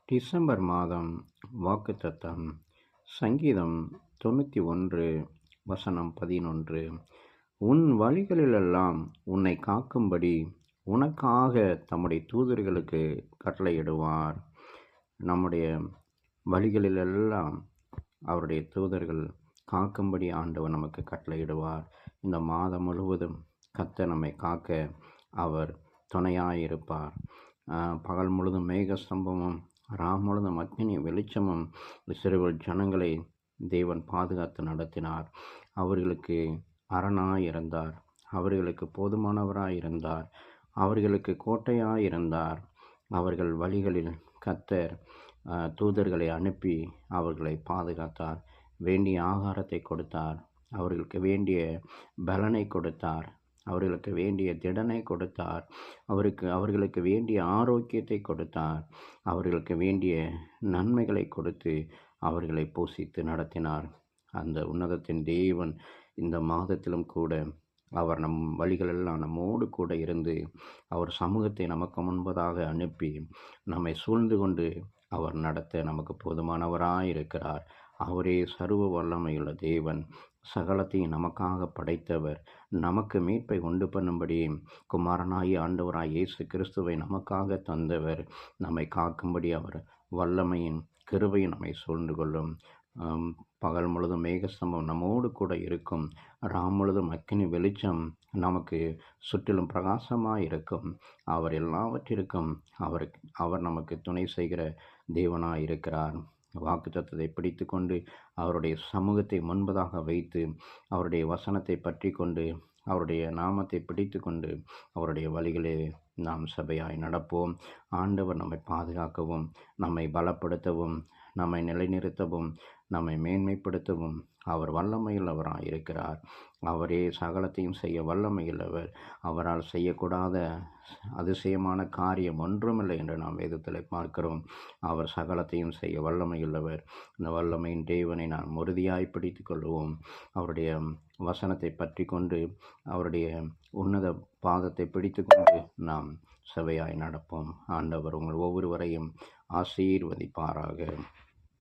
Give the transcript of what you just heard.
December மாதம் வாக்குத்தத்தம் சங்கீதம் 91 வசனம் 11. உன் வழிகளிலெல்லாம் உன்னை காக்கும்படி உனக்காக தம்முடைய தூதர்களுக்கு கட்டளையிடுவார். நம்முடைய வழிகளிலெல்லாம் அவருடைய தூதர்கள் காக்கும்படி ஆண்டவர் நமக்கு கட்டளையிடுவார். இந்த மாதம் முழுவதும் கர்த்தர் நம்மை காக்க அவர் துணையாயிருப்பார். பகல் முழுதும் மேக ஸ்தம்பமும் முழுதும் அக்கினி வெளிச்சமும் இஸ்ரவேல் ஜனங்களை தேவன் பாதுகாத்து நடத்தினார். அவர்களுக்கு அரணாயிருந்தார், அவர்களுக்கு போதுமானவராயிருந்தார், அவர்களுக்கு கோட்டையாயிருந்தார். அவர்கள் வழிகளில் கர்த்தர் தூதர்களை அனுப்பி அவர்களை பாதுகாத்தார். வேண்டிய ஆகாரத்தை கொடுத்தார், அவர்களுக்கு வேண்டிய பலனை கொடுத்தார், அவர்களுக்கு வேண்டிய திடனை கொடுத்தார், அவர்களுக்கு வேண்டிய ஆரோக்கியத்தை கொடுத்தார், அவர்களுக்கு வேண்டிய நன்மைகளை கொடுத்து அவர்களை போஷித்து நடத்தினார். அந்த உன்னதத்தின் தேவன் இந்த மாதத்திலும் கூட அவர் நம் வழிகளெல்லாம் நம்மோடு கூட இருந்து அவர் சமூகத்தை நமக்கு முன்பதாக அனுப்பி நம்மை சூழ்ந்து கொண்டு அவர் நடத்த நமக்கு போதுமானவராயிருக்கிறார். அவரே சர்வ வல்லமையுள்ள தேவன், சகலத்தையும் நமக்காக படைத்தவர், நமக்கு மீட்பை உண்டு பண்ணும்படி குமாரனாகி ஆண்டவராய் இயேசு கிறிஸ்துவை நமக்காக தந்தவர். நம்மை காக்கும்படி அவர் வல்லமையின் கிருபையும் நம்மை சூழ்ந்து கொள்ளும். பகல் முழுதும் மேகஸ்தம்பம் நம்மோடு கூட இருக்கும், முழுதும் அக்கினி வெளிச்சம் நமக்கு சுற்றிலும் பிரகாசமாக இருக்கும். அவர் எல்லாவற்றிற்கும் அவர் நமக்கு துணை செய்கிற தேவனாய் இருக்கிறார். வாக்குத்தத்தத்தை பிடித்து கொண்டு அவருடைய சமூகத்தை முன்பதாக வைத்து அவருடைய வசனத்தை பற்றி கொண்டு அவருடைய நாமத்தை பிடித்து கொண்டு அவருடைய வழிகளே நாம் சபையாய் நடப்போம். ஆண்டவர் நம்மை பாதுகாக்கவும், நம்மை பலப்படுத்தவும், நம்மை நிலைநிறுத்தவும், நம்மை மேன்மைப்படுத்தவும் அவர் வல்லமையுள்ளவராக இருக்கிறார். அவரே சகலத்தையும் செய்ய வல்லமையுள்ளவர். அவரால் செய்யக்கூடாத அதிசயமான காரியம் ஒன்றுமில்லை என்று நாம் வேதத்தில் பார்க்கிறோம். அவர் சகலத்தையும் செய்ய வல்லமையுள்ளவர். இந்த வல்லமையின் தேவனை நாம் உறுதியாய் பிடித்து கொள்வோம். அவருடைய வசனத்தை பற்றி கொண்டு அவருடைய உன்னத பாதத்தை பிடித்து கொண்டு நாம் சபையாய் நடப்போம். ஆண்டவர் உங்கள் ஒவ்வொருவரையும் ஆசீர்வதிப்பாராக.